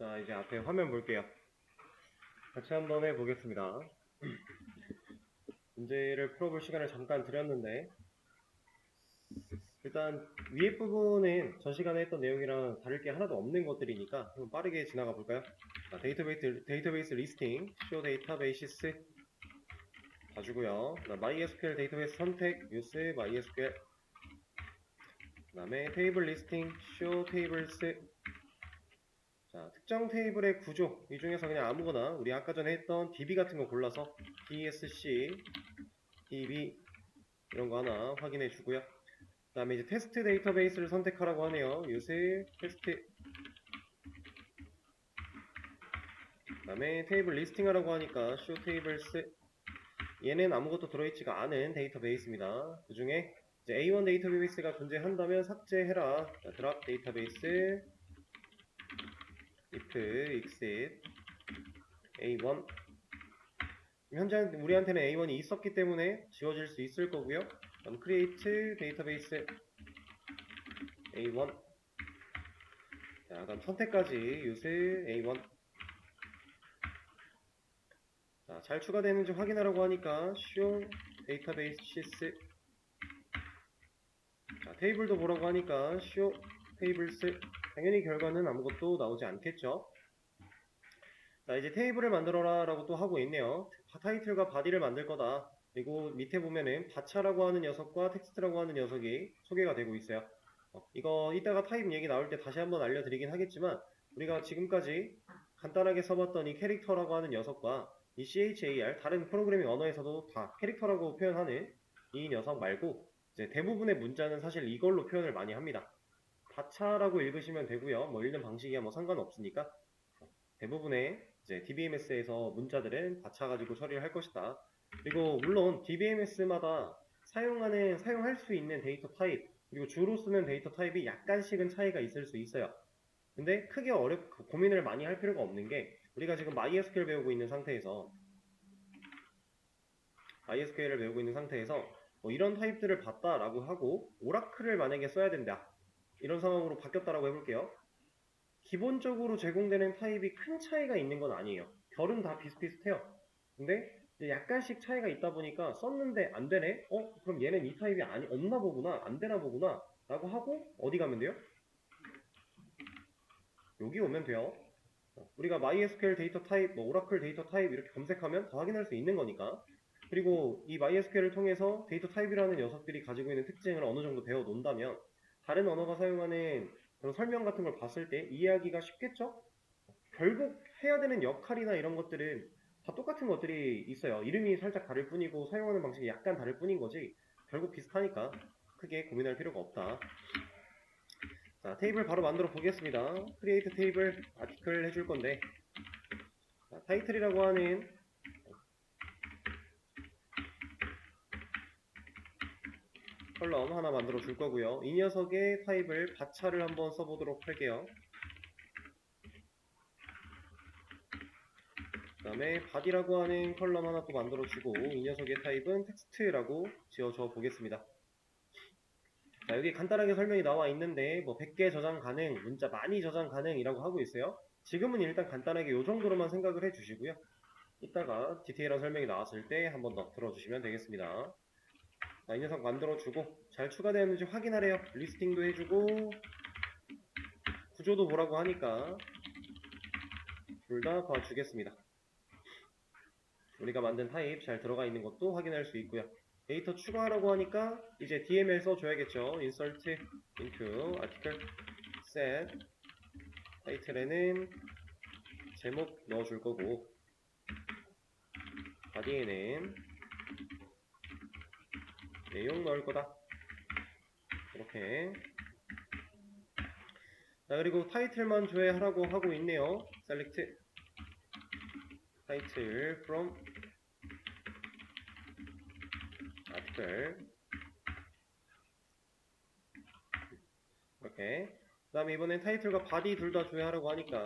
자, 이제 앞에 화면 볼게요. 같이 한번 해보겠습니다. 문제를 풀어볼 시간을 잠깐 드렸는데, 일단 위에 부분은 전 시간에 했던 내용이랑 다를 게 하나도 없는 것들이니까 좀 빠르게 지나가 볼까요? 자, 데이터베이스 리스팅, 쇼 데이터베이시스 봐주고요. MySQL 데이터베이스 선택, 뉴스, MySQL. 그 다음에 테이블 리스팅, 쇼 테이블스. 자, 특정 테이블의 구조, 이 중에서 그냥 아무거나 우리 아까 전에 했던 DB 같은 거 골라서 DSC, DB 이런 거 하나 확인해 주고요. 그 다음에 이제 테스트 데이터베이스를 선택하라고 하네요. use 테스트. 그 다음에 테이블 리스팅 하라고 하니까 show tables. 얘는 아무것도 들어있지가 않은 데이터베이스입니다. 그 중에 이제 A1 데이터베이스가 존재한다면 삭제해라. 자, drop 데이터베이스 if exit A1. 현재 우리한테는 A1이 있었기 때문에 지워질 수 있을 거고요. 그럼 create 데이터베이스 A1. 자, 그럼 선택까지 use A1. 자, 잘 추가되는지 확인하라고 하니까 show databases. 자, 테이블도 보라고 하니까 show tables. 당연히 결과는 아무것도 나오지 않겠죠. 자, 이제 테이블을 만들어라 라고 또 하고 있네요. 타이틀과 바디를 만들 거다. 그리고 밑에 보면은 바차라고 하는 녀석과 텍스트라고 하는 녀석이 소개가 되고 있어요. 이거 이따가 타입 얘기 나올 때 다시 한번 알려드리긴 하겠지만, 우리가 지금까지 간단하게 써봤던 이 캐릭터라고 하는 녀석과 이 char, 다른 프로그래밍 언어에서도 다 캐릭터라고 표현하는 이 녀석 말고 이제 대부분의 문자는 사실 이걸로 표현을 많이 합니다. 바차라고 읽으시면 되고요. 뭐 읽는 방식이야 뭐 상관없으니까. 대부분의 이제 DBMS에서 문자들은 바차 가지고 처리를 할 것이다. 그리고 물론 DBMS마다 사용할 수 있는 데이터 타입, 그리고 주로 쓰는 데이터 타입이 약간씩은 차이가 있을 수 있어요. 근데 크게 고민을 많이 할 필요가 없는 게, 우리가 지금 MySQL 배우고 있는 상태에서 MySQL을 배우고 있는 상태에서 뭐 이런 타입들을 봤다라고 하고 오라클을 만약에 써야 된다, 이런 상황으로 바뀌었다라고 해볼게요. 기본적으로 제공되는 타입이 큰 차이가 있는 건 아니에요. 결은 다 비슷비슷해요. 근데 약간씩 차이가 있다 보니까 썼는데 안 되네? 그럼 얘는 이 타입이 없나 보구나, 안 되나 보구나 라고 하고 어디 가면 돼요? 여기 오면 돼요. 우리가 MySQL 데이터 타입, 뭐 오라클 데이터 타입 이렇게 검색하면 다 확인할 수 있는 거니까. 그리고 이 MySQL을 통해서 데이터 타입이라는 녀석들이 가지고 있는 특징을 어느 정도 배워 놓는다면 다른 언어가 사용하는 그런 설명 같은 걸 봤을 때 이해하기가 쉽겠죠? 결국 해야 되는 역할이나 이런 것들은 다 똑같은 것들이 있어요. 이름이 살짝 다를 뿐이고 사용하는 방식이 약간 다를 뿐인 거지 결국 비슷하니까 크게 고민할 필요가 없다. 자, 테이블 바로 만들어 보겠습니다. create 테이블 아티클 해줄 건데, 자, 타이틀이라고 하는 컬럼 하나 만들어 줄 거고요. 이 녀석의 타입을 바차를 한번 써보도록 할게요. 그 다음에 바디라고 하는 컬럼 하나 또 만들어 주고, 이 녀석의 타입은 텍스트라고 지어줘 보겠습니다. 자, 여기 간단하게 설명이 나와 있는데 뭐 100개 저장 가능, 문자 많이 저장 가능이라고 하고 있어요. 지금은 일단 간단하게 이 정도로만 생각을 해 주시고요. 이따가 디테일한 설명이 나왔을 때 한 번 더 들어주시면 되겠습니다. 자, 이 녀석 만들어주고 잘 추가되었는지 확인하래요. 리스팅도 해주고 구조도 보라고 하니까 둘 다 봐주겠습니다. 우리가 만든 타입 잘 들어가 있는 것도 확인할 수 있고요. 데이터 추가하라고 하니까 이제 DML 써줘야겠죠. insert into article set 타이틀에는 제목 넣어줄 거고 바디에는 내용 넣을 거다. 이렇게. 자, 그리고 타이틀만 조회하라고 하고 있네요. select title from article. 이렇게. 그 다음에 이번엔 타이틀과 바디 둘 다 조회하라고 하니까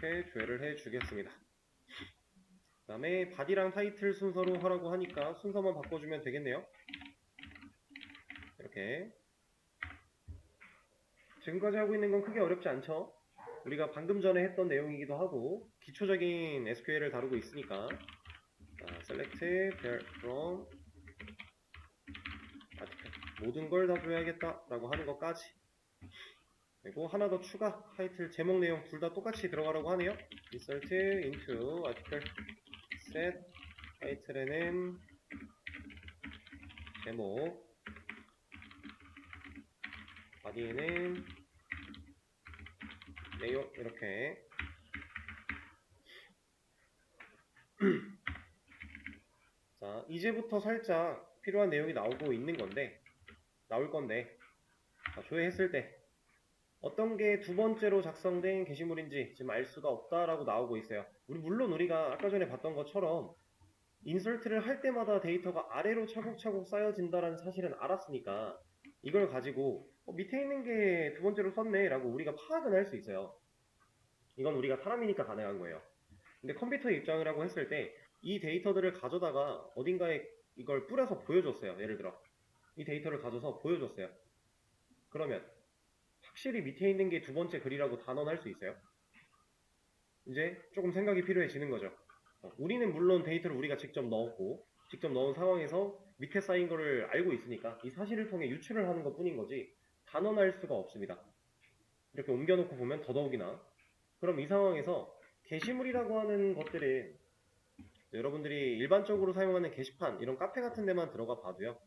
이렇게 조회를 해주겠습니다. 다음에 바디랑 타이틀 순서로 하라고 하니까 순서만 바꿔주면 되겠네요. 이렇게. 지금까지 하고 있는 건 크게 어렵지 않죠? 우리가 방금 전에 했던 내용이기도 하고 기초적인 SQL을 다루고 있으니까. 자, select from article. 모든 걸 다 줘야겠다 라고 하는 것까지. 그리고 하나 더 추가. 타이틀, 제목, 내용 둘 다 똑같이 들어가라고 하네요. insert into article. set 타이틀에는 제목, 바디에는 내용. 이렇게. 자, 이제부터 살짝 필요한 내용이 나올 건데, 자, 조회했을 때 어떤 게 두 번째로 작성된 게시물인지 지금 알 수가 없다라고 나오고 있어요. 물론 우리가 아까 전에 봤던 것처럼 인설트를 할 때마다 데이터가 아래로 차곡차곡 쌓여진다는 사실은 알았으니까 이걸 가지고 밑에 있는 게 두 번째로 썼네 라고 우리가 파악은 할 수 있어요. 이건 우리가 사람이니까 가능한 거예요. 근데 컴퓨터의 입장이라고 했을 때 이 데이터들을 가져다가 어딘가에 이걸 뿌려서 보여줬어요. 예를 들어 이 데이터를 가져서 보여줬어요. 그러면 확실히 밑에 있는 게 두 번째 글이라고 단언할 수 있어요? 이제 조금 생각이 필요해지는 거죠. 우리는 물론 데이터를 우리가 직접 넣었고 직접 넣은 상황에서 밑에 쌓인 거를 알고 있으니까 이 사실을 통해 유추를 하는 것 뿐인 거지 단언할 수가 없습니다. 이렇게 옮겨놓고 보면 더더욱이나. 그럼 이 상황에서 게시물이라고 하는 것들은 여러분들이 일반적으로 사용하는 게시판, 이런 카페 같은 데만 들어가 봐도요.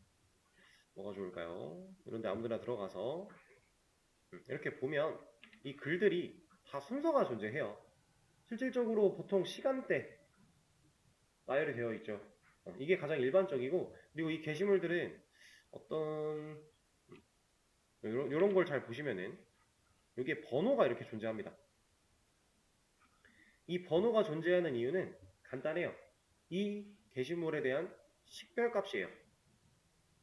뭐가 좋을까요? 이런 데 아무데나 들어가서 이렇게 보면 이 글들이 다 순서가 존재해요. 실질적으로 보통 시간대 나열이 되어 있죠. 이게 가장 일반적이고, 그리고 이 게시물들은 어떤 이런 걸 잘 보시면은 여기에 번호가 이렇게 존재합니다. 이 번호가 존재하는 이유는 간단해요. 이 게시물에 대한 식별값이에요.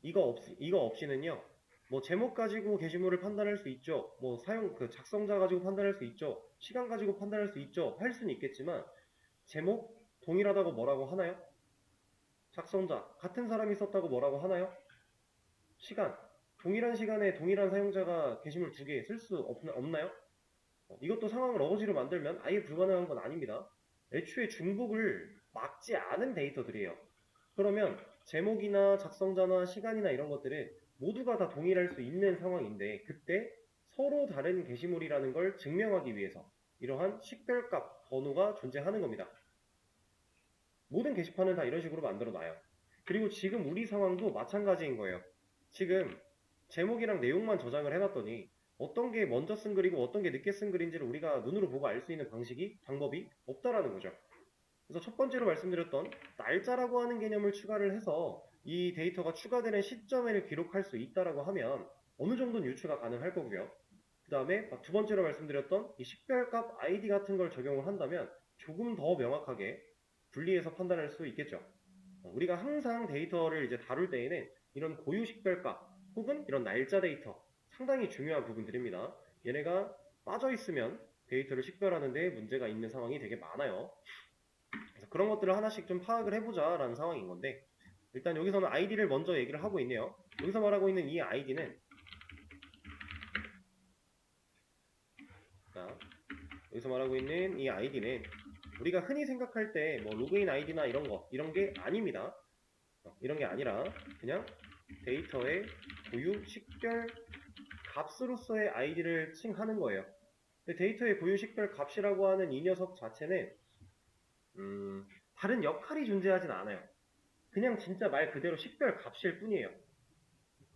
이거 없이는요, 뭐 제목 가지고 게시물을 판단할 수 있죠. 뭐 작성자 가지고 판단할 수 있죠. 시간 가지고 판단할 수 있죠. 할 수는 있겠지만 제목 동일하다고 뭐라고 하나요? 작성자 같은 사람이 썼다고 뭐라고 하나요? 시간 동일한 시간에 동일한 사용자가 게시물 두 개 쓸 수 없나요? 이것도 상황을 어거지로 만들면 아예 불가능한 건 아닙니다. 애초에 중복을 막지 않은 데이터들이에요. 그러면 제목이나 작성자나 시간이나 이런 것들은 모두가 다 동일할 수 있는 상황인데, 그때 서로 다른 게시물이라는 걸 증명하기 위해서 이러한 식별값 번호가 존재하는 겁니다. 모든 게시판은 다 이런 식으로 만들어 놔요. 그리고 지금 우리 상황도 마찬가지인 거예요. 지금 제목이랑 내용만 저장을 해놨더니 어떤 게 먼저 쓴 글이고 어떤 게 늦게 쓴 글인지를 우리가 눈으로 보고 알 수 있는 방법이 없다라는 거죠. 그래서 첫 번째로 말씀드렸던 날짜라고 하는 개념을 추가를 해서 이 데이터가 추가되는 시점을 기록할 수 있다라고 하면 어느 정도는 유추가 가능할 거고요. 그 다음에 두 번째로 말씀드렸던 이 식별값 ID 같은 걸 적용을 한다면 조금 더 명확하게 분리해서 판단할 수 있겠죠. 우리가 항상 데이터를 이제 다룰 때에는 이런 고유 식별값 혹은 이런 날짜 데이터 상당히 중요한 부분들입니다. 얘네가 빠져 있으면 데이터를 식별하는 데 문제가 있는 상황이 되게 많아요. 그래서 그런 것들을 하나씩 좀 파악을 해보자 라는 상황인 건데, 일단 여기서는 아이디를 먼저 얘기를 하고 있네요. 여기서 말하고 있는 이 아이디는, 자, 여기서 말하고 있는 이 아이디는 우리가 흔히 생각할 때 뭐 로그인 아이디나 이런 게 아닙니다. 이런 게 아니라 그냥 데이터의 고유 식별 값으로서의 아이디를 칭하는 거예요. 근데 데이터의 고유 식별 값이라고 하는 이 녀석 자체는 다른 역할이 존재하진 않아요. 그냥 진짜 말 그대로 식별 값일 뿐이에요.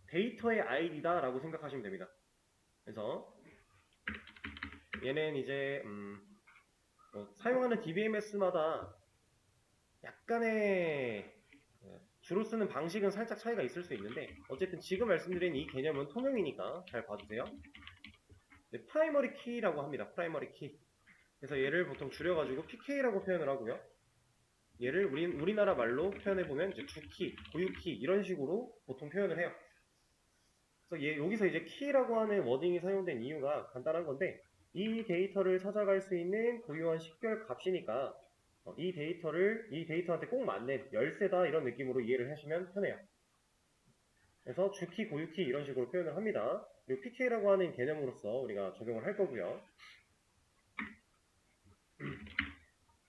데이터의 아이디다 라고 생각하시면 됩니다. 그래서 얘는 이제 사용하는 DBMS마다 약간의 주로 쓰는 방식은 살짝 차이가 있을 수 있는데, 어쨌든 지금 말씀드린 이 개념은 통용이니까 잘 봐주세요. 네, 프라이머리 키라고 합니다. 프라이머리 키. 그래서 얘를 보통 줄여가지고 PK라고 표현을 하고요. 얘를 우리나라 말로 표현해보면 이제 주키, 고유키 이런 식으로 보통 표현을 해요. 그래서 여기서 이제 키라고 하는 워딩이 사용된 이유가 간단한 건데, 이 데이터를 찾아갈 수 있는 고유한 식별 값이니까 이 데이터한테 꼭 맞는 열쇠다 이런 느낌으로 이해를 하시면 편해요. 그래서 주키, 고유키 이런 식으로 표현을 합니다. 그리고 PK라고 하는 개념으로서 우리가 적용을 할 거고요.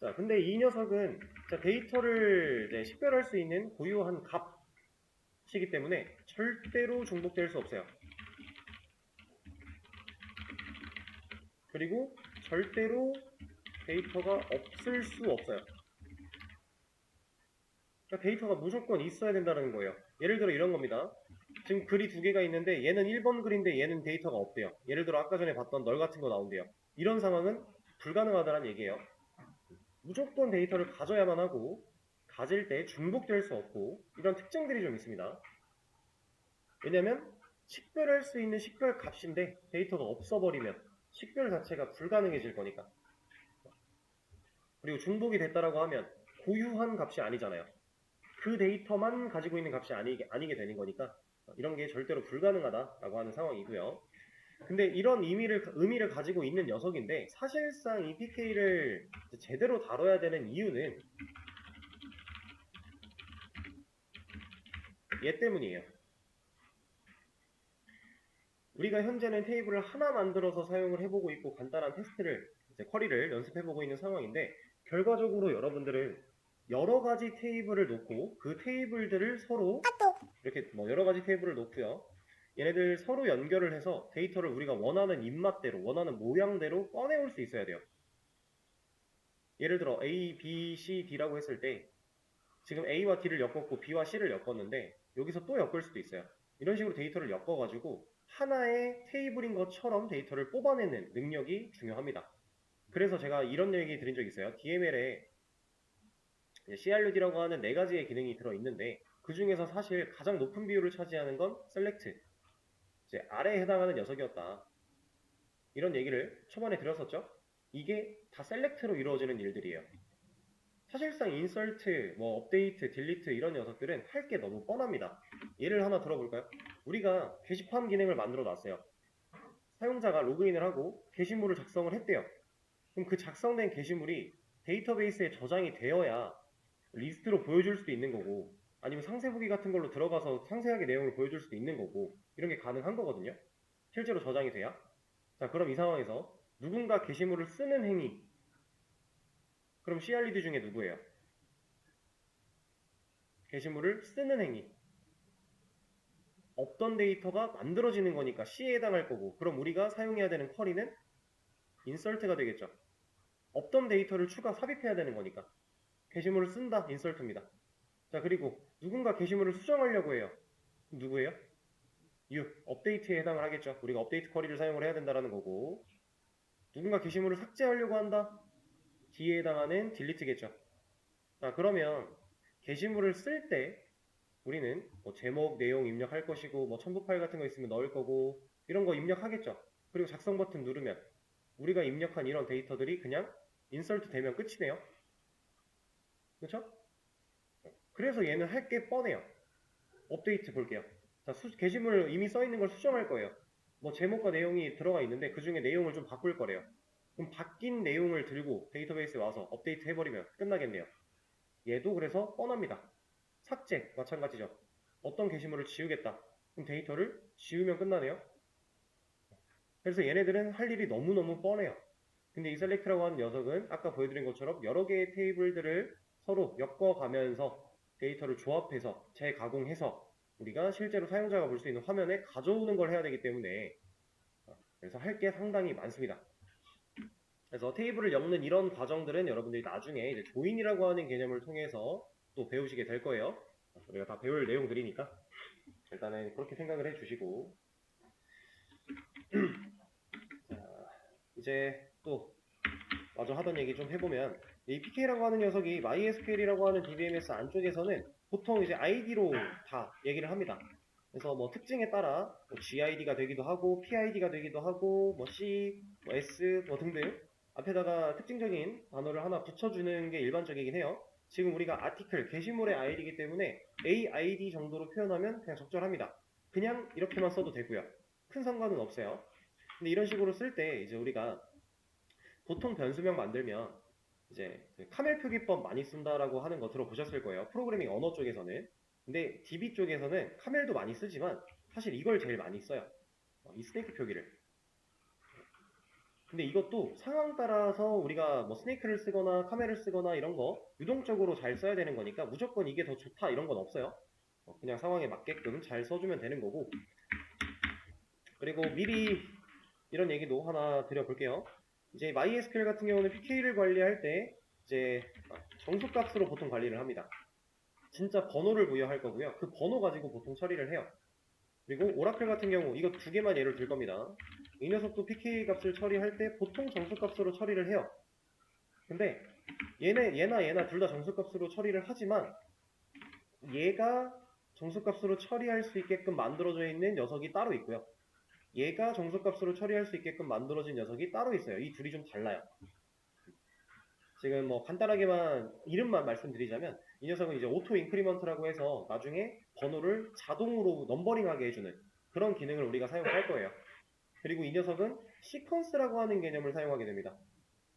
자, 근데 이 녀석은 데이터를 이제 식별할 수 있는 고유한 값이기 때문에 절대로 중복될 수 없어요. 그리고 절대로 데이터가 없을 수 없어요. 그러니까 데이터가 무조건 있어야 된다는 거예요. 예를 들어 이런 겁니다. 지금 글이 두 개가 있는데 얘는 1번 글인데 얘는 데이터가 없대요. 예를 들어 아까 전에 봤던 널 같은 거 나온대요. 이런 상황은 불가능하다는 얘기예요. 무조건 데이터를 가져야만 하고 가질 때 중복될 수 없고 이런 특징들이 좀 있습니다. 왜냐면 식별할 수 있는 식별 값인데 데이터가 없어버리면 식별 자체가 불가능해질 거니까. 그리고 중복이 됐다라고 하면 고유한 값이 아니잖아요. 그 데이터만 가지고 있는 값이 아니게 되는 거니까 이런 게 절대로 불가능하다라고 하는 상황이고요. 근데 이런 의미를 가지고 있는 녀석인데 사실상 이 PK를 제대로 다뤄야 되는 이유는 얘 때문이에요. 우리가 현재는 테이블을 하나 만들어서 사용을 해보고 있고 간단한 테스트를 쿼리를 연습해보고 있는 상황인데 결과적으로 여러분들은 여러 가지 테이블을 놓고 그 테이블들을 서로 이렇게 여러 가지 테이블을 놓고요. 얘네들 서로 연결을 해서 데이터를 우리가 원하는 입맛대로 원하는 모양대로 꺼내올 수 있어야 돼요. 예를 들어 A, B, C, D라고 했을 때 지금 A와 D를 엮었고 B와 C를 엮었는데 여기서 또 엮을 수도 있어요. 이런 식으로 데이터를 엮어가지고 하나의 테이블인 것처럼 데이터를 뽑아내는 능력이 중요합니다. 그래서 제가 이런 얘기 드린 적 있어요. DML에 CRUD라고 하는 4가지의 기능이 들어있는데 그 중에서 사실 가장 높은 비율을 차지하는 건 select, 이제 아래에 해당하는 녀석이었다. 이런 얘기를 초반에 드렸었죠. 이게 다 select로 이루어지는 일들이에요. 사실상 insert, update, delete 이런 녀석들은 할 게 너무 뻔합니다. 예를 하나 들어볼까요? 우리가 게시판 기능을 만들어 놨어요. 사용자가 로그인을 하고 게시물을 작성을 했대요. 그럼 그 작성된 게시물이 데이터베이스에 저장이 되어야 리스트로 보여줄 수도 있는 거고 아니면 상세보기 같은 걸로 들어가서 상세하게 내용을 보여줄 수도 있는 거고 이런 게 가능한 거거든요. 실제로 저장이 돼야. 자, 그럼 이 상황에서 누군가 게시물을 쓰는 행위, 그럼 CRUD 중에 누구예요? 게시물을 쓰는 행위. 없던 데이터가 만들어지는 거니까 C에 해당할 거고 그럼 우리가 사용해야 되는 쿼리는 insert가 되겠죠. 없던 데이터를 삽입해야 되는 거니까 게시물을 쓴다, insert입니다. 자, 그리고 누군가 게시물을 수정하려고 해요. 누구예요? 업데이트에 해당을 하겠죠. 우리가 업데이트 쿼리를 사용을 해야 된다는 거고 누군가 게시물을 삭제하려고 한다? D에 해당하는 delete겠죠. 자, 그러면 게시물을 쓸 때 우리는 제목, 내용 입력할 것이고 첨부 파일 같은 거 있으면 넣을 거고 이런 거 입력하겠죠. 그리고 작성 버튼 누르면 우리가 입력한 이런 데이터들이 그냥 인설트 되면 끝이네요. 그렇죠? 그래서 얘는 할 게 뻔해요. 업데이트 볼게요. 자, 게시물 이미 써있는 걸 수정할 거예요. 제목과 내용이 들어가 있는데 그 중에 내용을 좀 바꿀 거래요. 그럼 바뀐 내용을 들고 데이터베이스에 와서 업데이트 해버리면 끝나겠네요. 얘도 그래서 뻔합니다. 삭제 마찬가지죠. 어떤 게시물을 지우겠다. 그럼 데이터를 지우면 끝나네요. 그래서 얘네들은 할 일이 너무너무 뻔해요. 근데 이 select라고 하는 녀석은 아까 보여드린 것처럼 여러 개의 테이블들을 서로 엮어가면서 데이터를 조합해서 재가공해서 우리가 실제로 사용자가 볼 수 있는 화면에 가져오는 걸 해야 되기 때문에 그래서 할 게 상당히 많습니다. 그래서 테이블을 엮는 이런 과정들은 여러분들이 나중에 이제 조인이라고 하는 개념을 통해서 또 배우시게 될 거예요. 우리가 다 배울 내용들이니까 일단은 그렇게 생각을 해주시고 자, 이제 또 마저 하던 얘기 좀 해보면 이 PK라고 하는 녀석이 MySQL이라고 하는 DBMS 안쪽에서는 보통 이제 ID로 다 얘기를 합니다. 그래서 특징에 따라 GID가 되기도 하고 PID가 되기도 하고 C, S 등등 앞에다가 특징적인 단어를 하나 붙여주는 게 일반적이긴 해요. 지금 우리가 아티클, 게시물의 ID이기 때문에 AID 정도로 표현하면 그냥 적절합니다. 그냥 이렇게만 써도 되고요. 큰 상관은 없어요. 근데 이런 식으로 쓸 때 이제 우리가 보통 변수명 만들면 이제 그 카멜 표기법 많이 쓴다라고 하는 거 들어보셨을 거예요. 프로그래밍 언어 쪽에서는. 근데 DB 쪽에서는 카멜도 많이 쓰지만 사실 이걸 제일 많이 써요. 이 스네이크 표기를. 근데 이것도 상황 따라서 우리가 뭐 스네이크를 쓰거나 카멜을 쓰거나 이런 거 유동적으로 잘 써야 되는 거니까 무조건 이게 더 좋다 이런 건 없어요. 그냥 상황에 맞게끔 잘 써주면 되는 거고. 그리고 미리 이런 얘기도 하나 드려볼게요. 이제 MySQL 같은 경우는 PK를 관리할 때 이제 정수값으로 보통 관리를 합니다. 진짜 번호를 부여할 거고요. 그 번호 가지고 보통 처리를 해요. 그리고 오라클 같은 경우 이거 두 개만 예를 들 겁니다. 이 녀석도 PK 값을 처리할 때 보통 정수값으로 처리를 해요. 근데 얘나 둘 다 정수값으로 처리를 하지만 얘가 정수값으로 처리할 수 있게끔 만들어져 있는 녀석이 따로 있고요. 얘가 정수값으로 처리할 수 있게끔 만들어진 녀석이 따로 있어요. 이 둘이 좀 달라요. 지금 뭐 간단하게만 이름만 말씀드리자면 이 녀석은 이제 오토 인크리먼트라고 해서 나중에 번호를 자동으로 넘버링하게 해주는 그런 기능을 우리가 사용할 거예요. 그리고 이 녀석은 시퀀스라고 하는 개념을 사용하게 됩니다.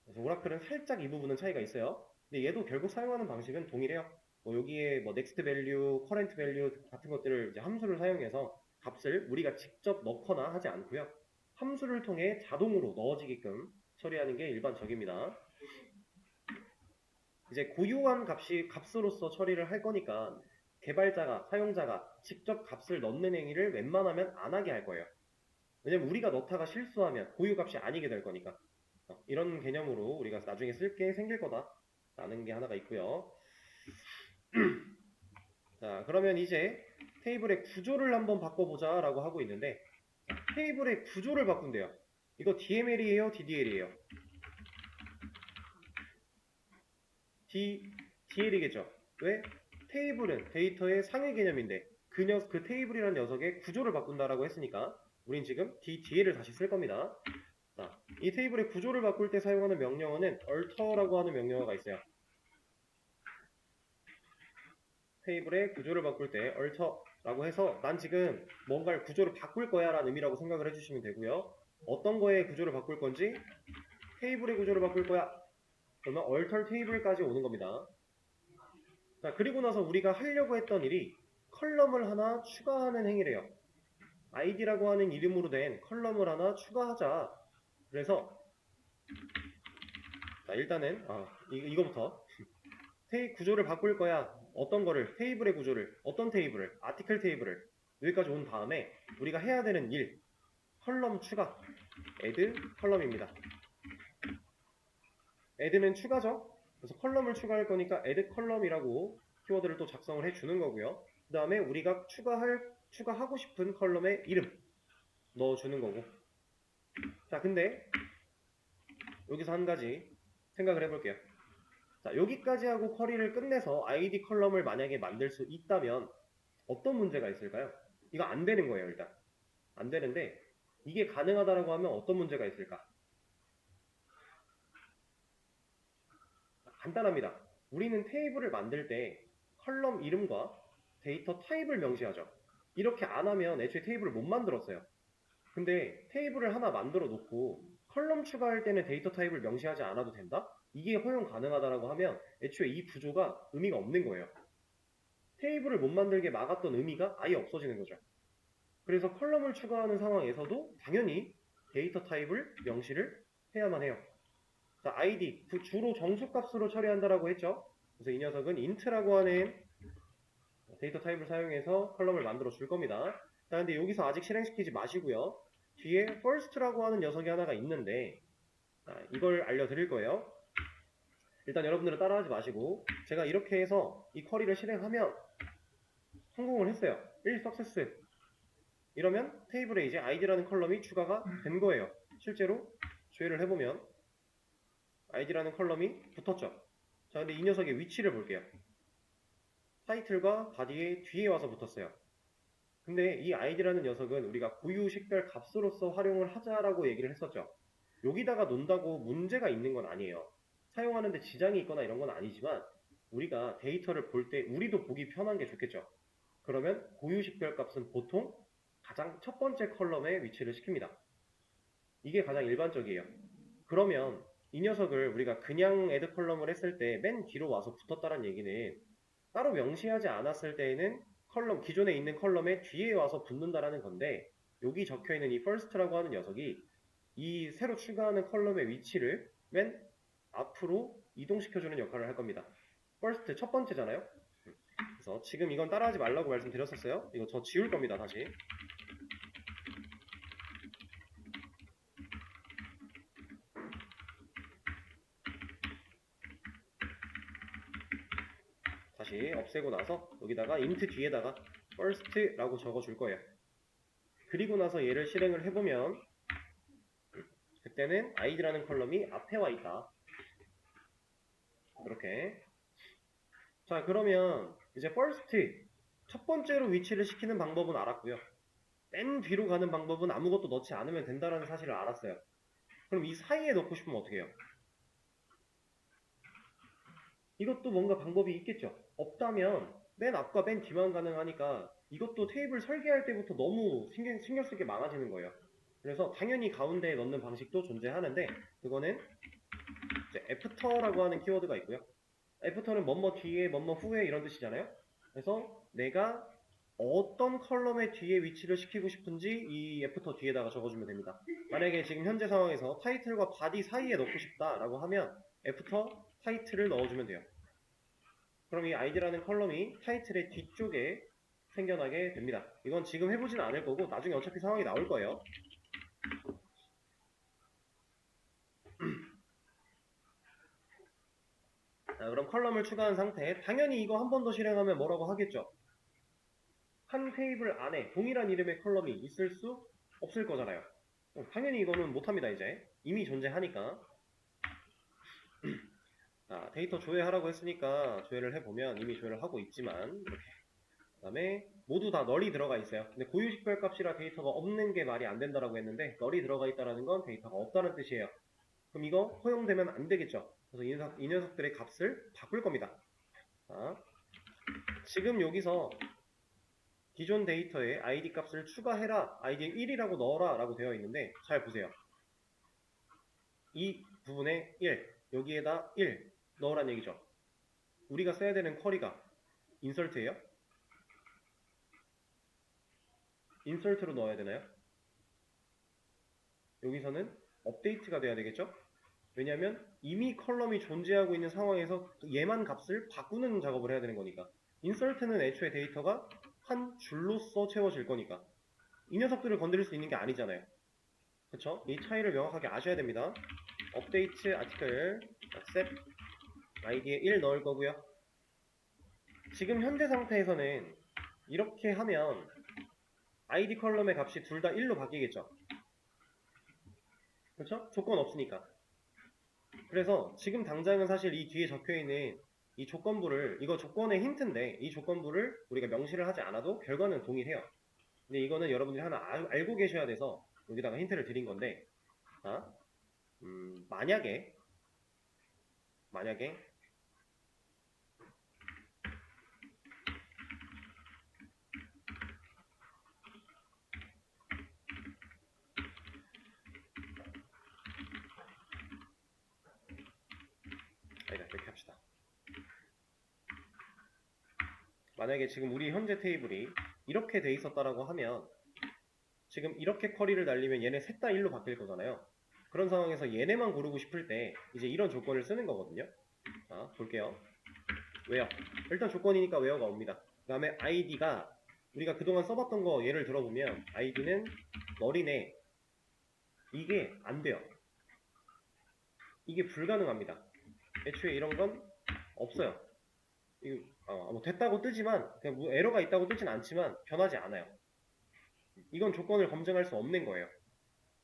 그래서 오라클은 살짝 이 부분은 차이가 있어요. 근데 얘도 결국 사용하는 방식은 동일해요. 뭐 여기에 뭐 next value, current value 같은 것들을 이제 함수를 사용해서 값을 우리가 직접 넣거나 하지 않고요. 함수를 통해 자동으로 넣어지게끔 처리하는 게 일반적입니다. 이제 고유한 값으로서 처리를 할 거니까 개발자가, 사용자가 직접 값을 넣는 행위를 웬만하면 안 하게 할 거예요. 왜냐면 우리가 넣다가 실수하면 고유 값이 아니게 될 거니까. 이런 개념으로 우리가 나중에 쓸 게 생길 거다 라는 게 하나가 있고요. 자, 그러면 이제 테이블의 구조를 한번 바꿔보자 라고 하고 있는데 테이블의 구조를 바꾼대요. 이거 DML이에요? DDL이에요? DL이겠죠. 왜? 테이블은 데이터의 상위 개념인데 그 테이블이라는 녀석의 구조를 바꾼다라고 했으니까 우린 지금 DL을 다시 쓸 겁니다. 자, 이 테이블의 구조를 바꿀 때 사용하는 명령어는 alter라고 하는 명령어가 있어요. 테이블의 구조를 바꿀 때 alter라고 해서 난 지금 뭔가를 구조를 바꿀 거야 라는 의미라고 생각을 해주시면 되고요. 어떤 거의 구조를 바꿀 건지 테이블의 구조를 바꿀 거야. 그러면 alter 테이블까지 오는 겁니다. 자, 그리고 나서 우리가 하려고 했던 일이 컬럼을 하나 추가하는 행위래요. id라고 하는 이름으로 된 컬럼을 하나 추가하자. 그래서 자, 일단은 이거부터 구조를 바꿀 거야. 어떤 거를 테이블의 구조를 어떤 테이블을 아티클 테이블을 여기까지 온 다음에 우리가 해야 되는 일 컬럼 추가 add 컬럼입니다. add는 추가죠. 그래서 컬럼을 추가할 거니까 add 컬럼이라고 키워드를 또 작성을 해주는 거고요. 그 다음에 우리가 추가하고 싶은 컬럼의 이름 넣어주는 거고. 자, 근데 여기서 한 가지 생각을 해볼게요. 자, 여기까지 하고 쿼리를 끝내서 id 컬럼을 만약에 만들 수 있다면 어떤 문제가 있을까요? 이거 안 되는 거예요, 일단. 안 되는데 이게 가능하다라고 하면 어떤 문제가 있을까? 간단합니다. 우리는 테이블을 만들 때 컬럼 이름과 데이터 타입을 명시하죠. 이렇게 안 하면 애초에 테이블을 못 만들었어요. 근데 테이블을 하나 만들어 놓고 컬럼 추가할 때는 데이터 타입을 명시하지 않아도 된다? 이게 허용 가능하다라고 하면 애초에 이 구조가 의미가 없는 거예요. 테이블을 못 만들게 막았던 의미가 아예 없어지는 거죠. 그래서 컬럼을 추가하는 상황에서도 당연히 데이터 타입을 명시를 해야만 해요. 자, id, 주로 정수값으로 처리한다라고 했죠. 그래서 이 녀석은 int라고 하는 데이터 타입을 사용해서 컬럼을 만들어 줄 겁니다. 자, 근데 여기서 아직 실행시키지 마시고요. 뒤에 first라고 하는 녀석이 하나가 있는데 이걸 알려드릴 거예요. 일단 여러분들은 따라하지 마시고 제가 이렇게 해서 이 쿼리를 실행하면 성공을 했어요. 1 석세스. 이러면 테이블에 이제 id라는 컬럼이 추가가 된 거예요. 실제로 조회를 해보면 id라는 컬럼이 붙었죠. 자, 근데 이 녀석의 위치를 볼게요. 타이틀과 바디의 뒤에 와서 붙었어요. 근데 이 id라는 녀석은 우리가 고유 식별 값으로서 활용을 하자라고 얘기를 했었죠. 여기다가 논다고 문제가 있는 건 아니에요. 사용하는데 지장이 있거나 이런 건 아니지만 우리가 데이터를 볼 때 우리도 보기 편한 게 좋겠죠. 그러면 고유 식별 값은 보통 가장 첫 번째 컬럼에 위치를 시킵니다. 이게 가장 일반적이에요. 그러면 이 녀석을 우리가 그냥 add 컬럼을 했을 때 맨 뒤로 와서 붙었다는 얘기는 따로 명시하지 않았을 때에는 기존에 있는 컬럼의 뒤에 와서 붙는다라는 건데, 여기 적혀 있는 이 first라고 하는 녀석이 이 새로 추가하는 컬럼의 위치를 맨 앞으로 이동시켜주는 역할을 할 겁니다. first 첫 번째잖아요. 그래서 지금 이건 따라하지 말라고 말씀드렸었어요. 이거 저 지울 겁니다, 다시. 다시 없애고 나서 여기다가 int 뒤에다가 first라고 적어줄 거예요. 그리고 나서 얘를 실행을 해보면 그때는 id라는 컬럼이 앞에 와 있다. 이렇게. 자, 그러면 이제 first 첫 번째로 위치를 시키는 방법은 알았고요. 맨 뒤로 가는 방법은 아무것도 넣지 않으면 된다는 사실을 알았어요. 그럼 이 사이에 넣고 싶으면 어떻게 해요? 이것도 뭔가 방법이 있겠죠. 없다면 맨 앞과 맨 뒤만 가능하니까 이것도 테이블 설계할 때부터 너무 신경 쓸 게 많아지는 거예요. 그래서 당연히 가운데에 넣는 방식도 존재하는데, 그거는 이제 after라고 하는 키워드가 있고요. after는 뭐뭐 뒤에 뭐뭐 후에 이런 뜻이잖아요. 그래서 내가 어떤 컬럼의 뒤에 위치를 시키고 싶은지 이 after 뒤에다가 적어주면 됩니다. 만약에 지금 현재 상황에서 타이틀과 바디 사이에 넣고 싶다라고 하면 after 타이틀을 넣어주면 돼요. 그럼 이 id라는 컬럼이 타이틀의 뒤쪽에 생겨나게 됩니다. 이건 지금 해보지는 않을 거고 나중에 어차피 상황이 나올 거예요. 자, 그럼 컬럼을 추가한 상태에 당연히 이거 한 번 더 실행하면 뭐라고 하겠죠? 한 테이블 안에 동일한 이름의 컬럼이 있을 수 없을 거잖아요. 당연히 이거는 못합니다. 이제 이미 존재하니까. 자, 데이터 조회하라고 했으니까 조회를 해보면 이미 조회를 하고 있지만 이렇게. 그 다음에 모두 다 널이 들어가 있어요. 근데 고유식별 값이라 데이터가 없는 게 말이 안 된다라고 했는데, 널이 들어가 있다는 건 데이터가 없다는 뜻이에요. 그럼 이거 허용되면 안 되겠죠. 그래서 이 녀석들의 값을 바꿀 겁니다. 자, 지금 여기서 기존 데이터에 id 값을 추가해라, id에 1이라고 넣어라 라고 되어 있는데, 잘 보세요. 이 부분에 1, 여기에다 1 넣으란 얘기죠. 우리가 써야 되는 쿼리가 인설트예요? 인설트로 넣어야 되나요? 여기서는 업데이트가 돼야 되겠죠? 왜냐하면 이미 컬럼이 존재하고 있는 상황에서 얘만 값을 바꾸는 작업을 해야 되는 거니까. 인설트는 애초에 데이터가 한 줄로서 채워질 거니까 이 녀석들을 건드릴 수 있는 게 아니잖아요. 그쵸? 이 차이를 명확하게 아셔야 됩니다. 업데이트 아티클 set id에 1 넣을 거고요. 지금 현재 상태에서는 이렇게 하면 id 컬럼의 값이 둘 다 1로 바뀌겠죠. 그렇죠? 조건 없으니까. 그래서 지금 당장은 사실 이 뒤에 적혀있는 이 조건부를, 이거 조건의 힌트인데 이 조건부를 우리가 명시를 하지 않아도 결과는 동일해요. 근데 이거는 여러분들이 하나 알고 계셔야 돼서 여기다가 힌트를 드린 건데, 만약에 이렇게 합시다. 만약에 지금 우리 현재 테이블이 이렇게 돼 있었다라고 하면 지금 이렇게 쿼리를 날리면 얘네 셋 다 1로 바뀔 거잖아요. 그런 상황에서 얘네만 고르고 싶을 때 이제 이런 조건을 쓰는 거거든요. 자, 볼게요. 웨어. 일단 조건이니까 웨어가 옵니다. 그 다음에 id가 우리가 그동안 써봤던 거 예를 들어보면 id는 널이네. 이게 안 돼요. 이게 불가능합니다. 애초에 이런 건 없어요. 이거 뭐 됐다고 뜨지만 그냥 뭐 에러가 있다고 뜨진 않지만 변하지 않아요. 이건 조건을 검증할 수 없는 거예요.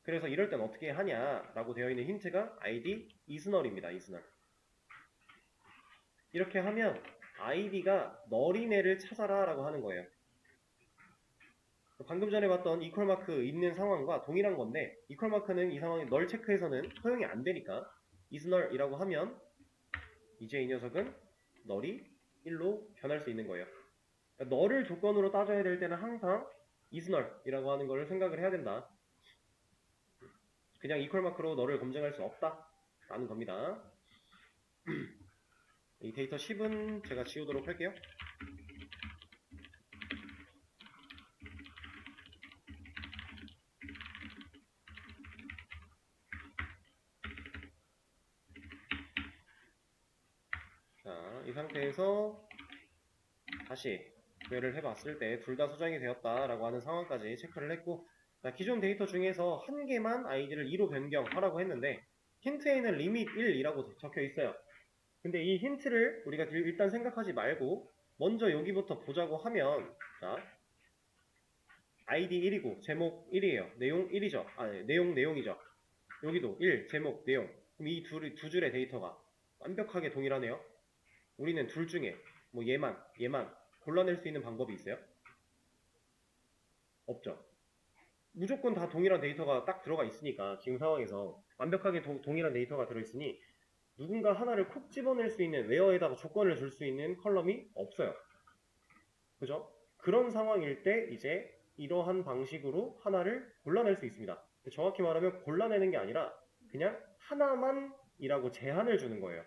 그래서 이럴 땐 어떻게 하냐라고 되어 있는 힌트가 id isNull입니다. isNull. 이렇게 하면 id가 널이네를 찾아라 라고 하는 거예요. 방금 전에 봤던 이퀄 마크 있는 상황과 동일한 건데, 이퀄 마크는 이 상황에 널 체크해서는 허용이 안 되니까 isNull이라고 하면 이제 이 녀석은 널이 1로 변할 수 있는 거예요. 그러니까 널을 조건으로 따져야 될 때는 항상 isNull이라고 하는 걸 생각을 해야 된다. 그냥 이퀄 마크로 널을 검증할 수 없다. 라는 겁니다. 이 데이터 10은 제가 지우도록 할게요. 자, 이 상태에서 다시 구별을 해봤을 때 둘 다 수정이 되었다라고 하는 상황까지 체크를 했고, 자, 기존 데이터 중에서 한 개만 아이디를 2로 변경하라고 했는데 힌트에는 리밋 1이라고 적혀 있어요. 근데 이 힌트를 우리가 일단 생각하지 말고 먼저 여기부터 보자고 하면, 자, 아이디 1이고 제목 1이에요. 내용 1이죠. 아니, 내용이죠. 여기도 1, 제목, 내용. 그럼 이 두 줄의 데이터가 완벽하게 동일하네요. 우리는 둘 중에 뭐 얘만 골라낼 수 있는 방법이 있어요? 없죠. 무조건 다 동일한 데이터가 딱 들어가 있으니까 지금 상황에서 완벽하게 동일한 데이터가 들어있으니 누군가 하나를 콕 집어낼 수 있는, 웨어에다가 조건을 줄 수 있는 컬럼이 없어요. 그죠? 그런 상황일 때 이제 이러한 방식으로 하나를 골라낼 수 있습니다. 정확히 말하면 골라내는 게 아니라 그냥 하나만 이라고 제한을 주는 거예요.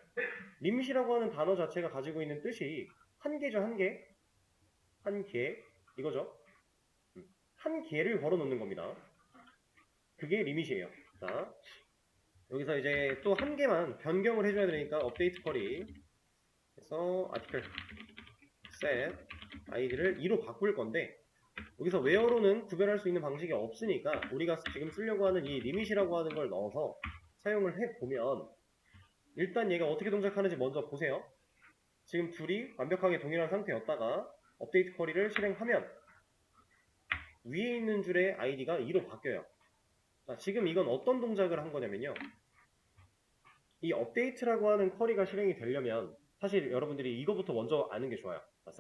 리밋이라고 하는 단어 자체가 가지고 있는 뜻이 한 개죠. 한 개, 이거죠. 한 개를 걸어 놓는 겁니다. 그게 리밋이에요. 자, 여기서 이제 또 한 개만 변경을 해줘야 되니까 업데이트 쿼리 해서 아티클 set id를 2로 바꿀 건데, 여기서 웨어로는 구별할 수 있는 방식이 없으니까 우리가 지금 쓰려고 하는 이 리밋이라고 하는 걸 넣어서 사용을 해보면, 일단 얘가 어떻게 동작하는지 먼저 보세요. 지금 둘이 완벽하게 동일한 상태였다가 업데이트 쿼리를 실행하면 위에 있는 줄의 아이디가 2로 바뀌어요. 자, 지금 이건 어떤 동작을 한 거냐면요, 이 업데이트라고 하는 쿼리가 실행이 되려면 사실 여러분들이 이거부터 먼저 아는 게 좋아요. 자,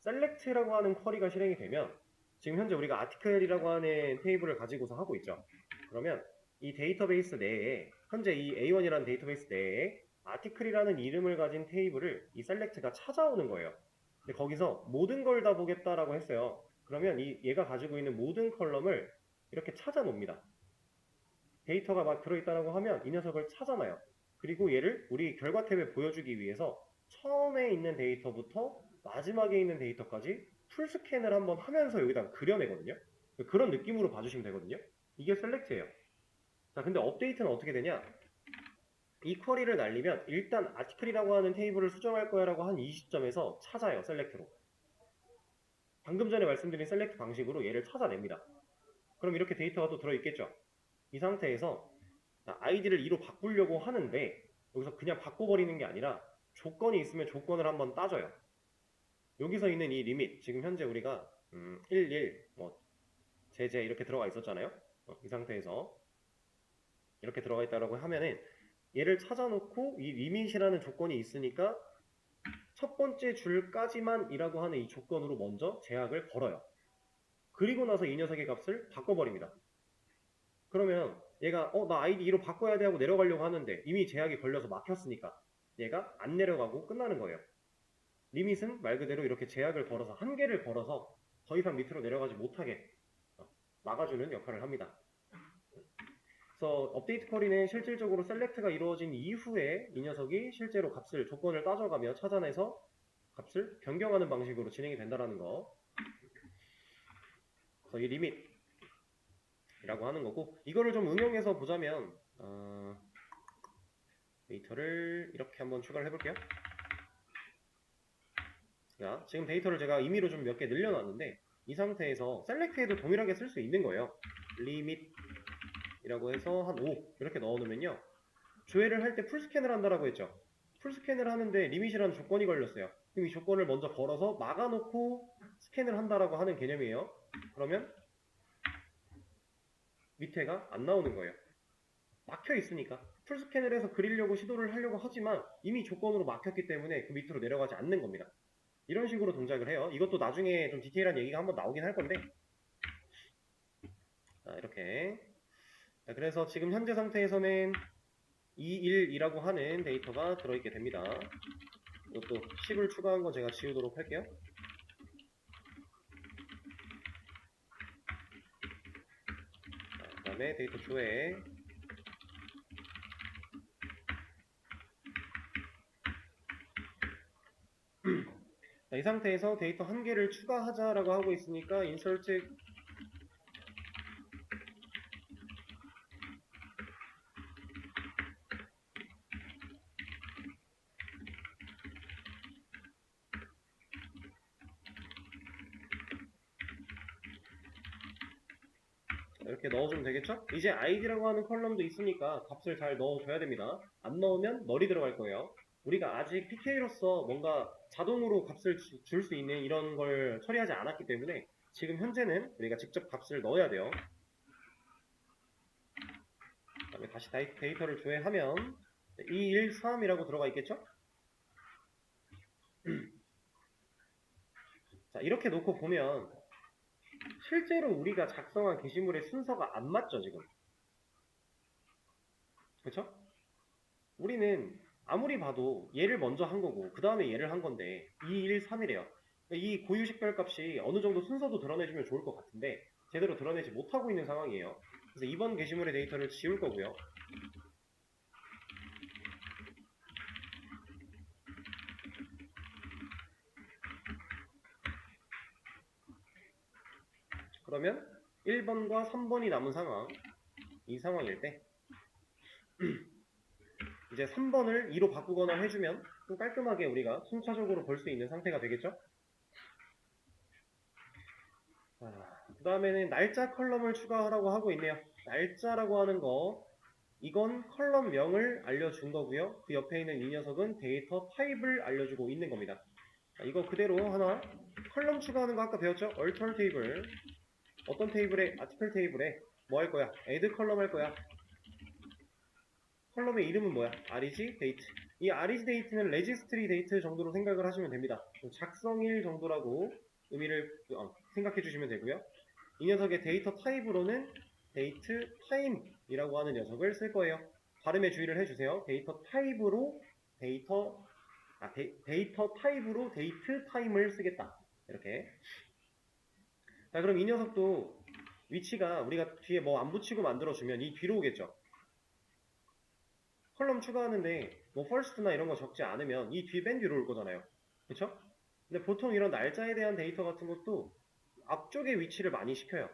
셀렉트라고 하는 쿼리가 실행이 되면 지금 현재 우리가 아티클이라고 하는 테이블을 가지고서 하고 있죠. 그러면 이 데이터베이스 내에, 현재 이 A1이라는 데이터베이스 내에 아티클이라는 이름을 가진 테이블을 이 셀렉트가 찾아오는 거예요. 근데 거기서 모든 걸 다 보겠다라고 했어요. 그러면 얘가 가지고 있는 모든 컬럼을 이렇게 찾아 놉니다. 데이터가 막 들어있다고 하면 이 녀석을 찾아놔요. 그리고 얘를 우리 결과 탭에 보여주기 위해서 처음에 있는 데이터부터 마지막에 있는 데이터까지 풀스캔을 한번 하면서 여기다가 그려내거든요. 그런 느낌으로 봐주시면 되거든요. 이게 셀렉트예요. 자, 근데 업데이트는 어떻게 되냐? 이 쿼리를 날리면 일단 아티클이라고 하는 테이블을 수정할 거야 라고 한 이 시점에서 찾아요. 셀렉트로. 방금 전에 말씀드린 셀렉트 방식으로 얘를 찾아냅니다. 그럼 이렇게 데이터가 또 들어있겠죠. 이 상태에서 아이디를 2로 바꾸려고 하는데 여기서 그냥 바꿔버리는 게 아니라 조건이 있으면 조건을 한번 따져요. 여기서 있는 이 리밋, 지금 현재 우리가 11, 제제 이렇게 들어가 있었잖아요. 이 상태에서 이렇게 들어가 있다라고 하면은 얘를 찾아놓고 이 리밋이라는 조건이 있으니까 첫 번째 줄까지만 이라고 하는 이 조건으로 먼저 제약을 걸어요. 그리고 나서 이 녀석의 값을 바꿔버립니다. 그러면 얘가 나 아이디 2로 바꿔야 돼 하고 내려가려고 하는데 이미 제약이 걸려서 막혔으니까 얘가 안 내려가고 끝나는 거예요. 리밋은 말 그대로 이렇게 제약을 걸어서, 한계를 걸어서 더 이상 밑으로 내려가지 못하게 막아주는 역할을 합니다. 그래서 업데이트 쿼리는 실질적으로 셀렉트가 이루어진 이후에 이 녀석이 실제로 조건을 따져가며 찾아내서 값을 변경하는 방식으로 진행이 된다는 거. 그래서 이 리밋이라고 하는 거고, 이거를 좀 응용해서 보자면 데이터를 이렇게 한번 추가를 해볼게요. 자, 지금 데이터를 제가 임의로 좀 몇 개 늘려놨는데 이 상태에서 셀렉트에도 동일하게 쓸 수 있는 거예요. 리밋이라고 해서 한 5 이렇게 넣어놓으면요, 조회를 할 때 풀스캔을 한다라고 했죠. 풀스캔을 하는데 리밋이라는 조건이 걸렸어요. 그럼 이 조건을 먼저 걸어서 막아놓고 스캔을 한다라고 하는 개념이에요. 그러면 밑에가 안 나오는 거예요. 막혀 있으니까. 풀스캔을 해서 그리려고 시도를 하려고 하지만 이미 조건으로 막혔기 때문에 그 밑으로 내려가지 않는 겁니다. 이런 식으로 동작을 해요. 이것도 나중에 좀 디테일한 얘기가 한번 나오긴 할 건데, 자, 이렇게. 자, 그래서 지금 현재 상태에서는 21이라고 하는 데이터가 들어있게 됩니다. 이것도 10을 추가한 거 제가 지우도록 할게요. 자, 그 다음에 데이터 조회. 자, 이 상태에서 데이터 한 개를 추가하자라고 하고 있으니까 insert 이렇게 넣어주면 되겠죠? 이제 id라고 하는 컬럼도 있으니까 값을 잘 넣어줘야 됩니다. 안 넣으면 널이 들어갈 거예요. 우리가 아직 PK로서 뭔가 자동으로 값을 줄 수 있는 이런 걸 처리하지 않았기 때문에 지금 현재는 우리가 직접 값을 넣어야 돼요. 그 다음에 다시 데이터를 조회하면 213이라고 들어가 있겠죠? 자, 이렇게 놓고 보면 실제로 우리가 작성한 게시물의 순서가 안 맞죠, 지금. 그쵸? 우리는 아무리 봐도 얘를 먼저 한 거고 그 다음에 얘를 한 건데 2, 1, 3이래요. 이 고유식별 값이 어느 정도 순서도 드러내주면 좋을 것 같은데 제대로 드러내지 못하고 있는 상황이에요. 그래서 이번 게시물의 데이터를 지울 거고요. 그러면 1번과 3번이 남은 상황, 이 상황일 때 이제 3번을 2로 바꾸거나 해주면 좀 깔끔하게 우리가 순차적으로 볼 수 있는 상태가 되겠죠? 그 다음에는 날짜 컬럼을 추가하라고 하고 있네요. 날짜라고 하는 거, 이건 컬럼명을 알려준 거고요. 그 옆에 있는 이 녀석은 데이터 타입을 알려주고 있는 겁니다. 이거 그대로 하나 컬럼 추가하는 거 아까 배웠죠? alter 테이블. 어떤 테이블에, 아티클 테이블에 뭐 할 거야? add 컬럼 할 거야. 컬럼의 이름은 뭐야? reg date. 이 reg date는 registry date 정도로 생각을 하시면 됩니다. 작성일 정도라고 의미를 생각해 주시면 되고요. 이 녀석의 데이터 타입으로는 date time이라고 하는 녀석을 쓸 거예요. 발음에 주의를 해주세요. 데이터 타입으로 데이터 타입으로 date time을 쓰겠다. 이렇게. 자, 그럼 이 녀석도 위치가 우리가 뒤에 뭐 안 붙이고 만들어주면 이 뒤로 오겠죠. 컬럼 추가하는데 뭐 first나 이런 거 적지 않으면 이 뒤 맨 뒤로 올 거잖아요. 그쵸? 근데 보통 이런 날짜에 대한 데이터 같은 것도 앞쪽에 위치를 많이 시켜요.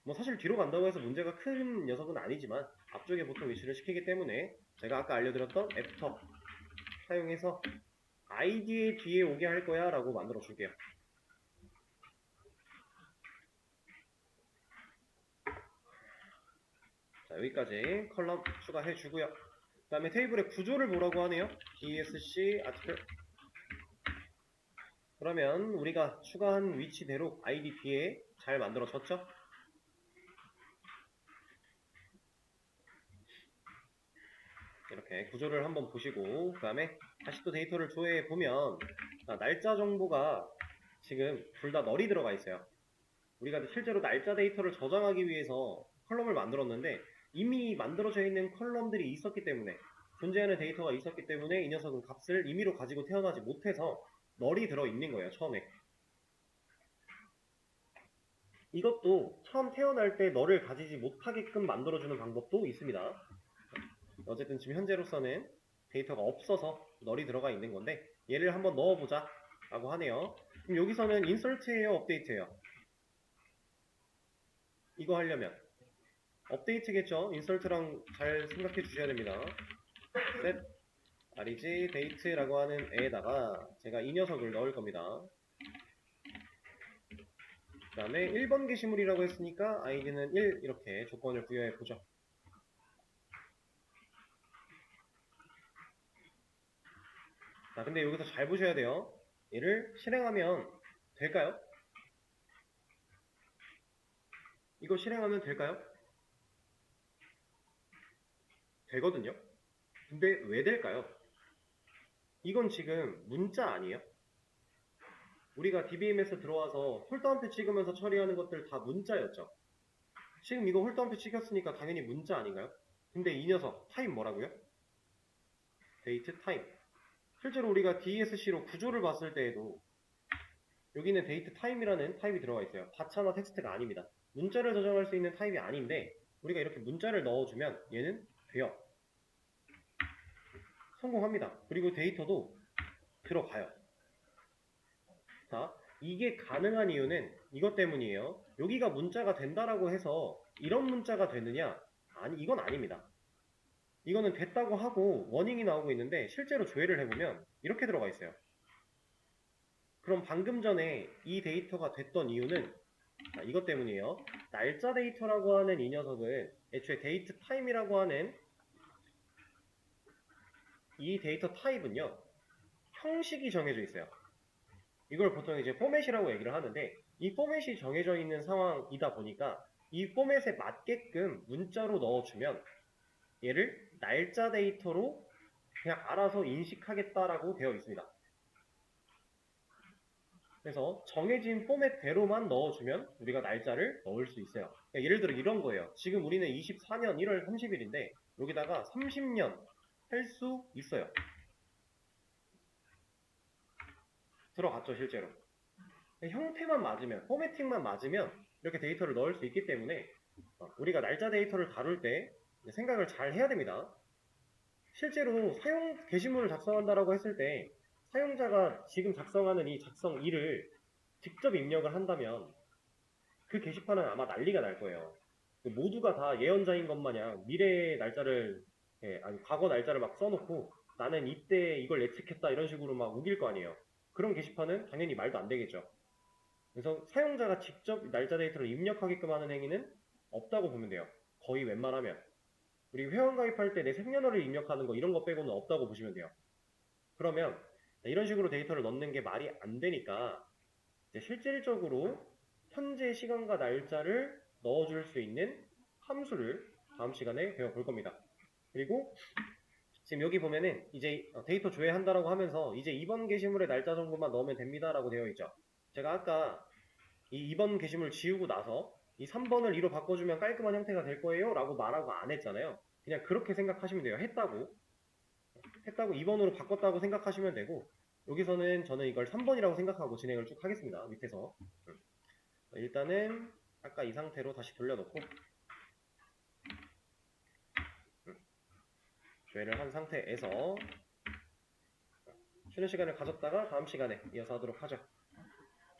뭐 사실 뒤로 간다고 해서 문제가 큰 녀석은 아니지만 앞쪽에 보통 위치를 시키기 때문에 제가 아까 알려드렸던 애프터 사용해서 id의 뒤에 오게 할 거야 라고 만들어 줄게요. 자, 여기까지 컬럼 추가해 주고요. 그 다음에 테이블의 구조를 보라고 하네요. dsc article. 그러면 우리가 추가한 위치대로 id 뒤에 잘 만들어졌죠? 이렇게 구조를 한번 보시고 그 다음에 다시 또 데이터를 조회해 보면 날짜 정보가 지금 둘 다 널이 들어가 있어요. 우리가 실제로 날짜 데이터를 저장하기 위해서 컬럼을 만들었는데 이미 만들어져 있는 컬럼들이 있었기 때문에 존재하는 데이터가 있었기 때문에 이 녀석은 값을 임의로 가지고 태어나지 못해서 널이 들어있는 거예요. 처음에. 이것도 처음 태어날 때 널을 가지지 못하게끔 만들어주는 방법도 있습니다. 어쨌든 지금 현재로서는 데이터가 없어서 널이 들어가 있는 건데 얘를 한번 넣어보자 라고 하네요. 그럼 여기서는 insert예요, update예요? 이거 하려면 업데이트겠죠? insert랑 잘 생각해 주셔야 됩니다. set reg date라고 하는 애에다가 제가 이 녀석을 넣을 겁니다. 그 다음에 1번 게시물이라고 했으니까 id는 1 이렇게 조건을 부여해 보죠. 자, 근데 여기서 잘 보셔야 돼요. 얘를 실행하면 될까요? 이거 실행하면 될까요? 되거든요. 근데 왜 될까요? 이건 지금 문자 아니에요? 우리가 DBMS 들어와서 홀더함표 찍으면서 처리하는 것들 다 문자였죠. 지금 이거 홀더함표 찍혔으니까 당연히 문자 아닌가요? 근데 이 녀석 타임 뭐라고요? 데이트 타임. 실제로 우리가 DSC로 구조를 봤을 때에도 여기는 데이트 타임이라는 타입이 들어가 있어요. 다차나 텍스트가 아닙니다. 문자를 저장할 수 있는 타입이 아닌데 우리가 이렇게 문자를 넣어주면 얘는 돼요. 성공합니다. 그리고 데이터도 들어가요. 자, 이게 가능한 이유는 이것 때문이에요. 여기가 문자가 된다라고 해서 이런 문자가 되느냐? 아니, 이건 아닙니다. 이거는 됐다고 하고 워닝이 나오고 있는데 실제로 조회를 해보면 이렇게 들어가 있어요. 그럼 방금 전에 이 데이터가 됐던 이유는 이것 때문이에요. 날짜 데이터라고 하는 이 녀석은 애초에 데이트 타임이라고 하는 이 데이터 타입은요, 형식이 정해져 있어요. 이걸 보통 이제 포맷이라고 얘기를 하는데, 이 포맷이 정해져 있는 상황이다 보니까 이 포맷에 맞게끔 문자로 넣어주면 얘를 날짜 데이터로 그냥 알아서 인식하겠다라고 되어 있습니다. 그래서 정해진 포맷대로만 넣어주면 우리가 날짜를 넣을 수 있어요. 그러니까 예를 들어 이런 거예요. 지금 우리는 24년 1월 30일인데 여기다가 30년 할 수 있어요. 들어갔죠, 실제로. 형태만 맞으면, 포매팅만 맞으면 이렇게 데이터를 넣을 수 있기 때문에 우리가 날짜 데이터를 다룰 때 생각을 잘 해야 됩니다. 실제로 사용 게시물을 작성한다라고 했을 때 사용자가 지금 작성하는 이 작성 1을 직접 입력을 한다면 그 게시판은 아마 난리가 날 거예요. 모두가 다 예언자인 것 마냥 미래의 날짜를, 아니 과거 날짜를 막 써놓고 나는 이때 이걸 예측했다 이런 식으로 막 우길 거 아니에요. 그런 게시판은 당연히 말도 안 되겠죠. 그래서 사용자가 직접 날짜 데이터를 입력하게끔 하는 행위는 없다고 보면 돼요. 거의 웬만하면. 우리 회원 가입할 때 내 생년월일 입력하는 거 이런 거 빼고는 없다고 보시면 돼요. 그러면 이런 식으로 데이터를 넣는 게 말이 안 되니까 이제 실질적으로 현재 시간과 날짜를 넣어줄 수 있는 함수를 다음 시간에 배워볼 겁니다. 그리고 지금 여기 보면은 이제 데이터 조회한다라고 하면서 이제 이번 게시물의 날짜 정보만 넣으면 됩니다라고 되어 있죠. 제가 아까 이 2번 게시물 지우고 나서 이 3번을 2로 바꿔주면 깔끔한 형태가 될 거예요 라고 말하고 안 했잖아요. 그냥 그렇게 생각하시면 돼요. 했다고 2번으로 바꿨다고 생각하시면 되고, 여기서는 저는 이걸 3번이라고 생각하고 진행을 쭉 하겠습니다. 밑에서 일단은 아까 이 상태로 다시 돌려놓고 조회를 한 상태에서 쉬는 시간을 가졌다가 다음 시간에 이어서 하도록 하죠.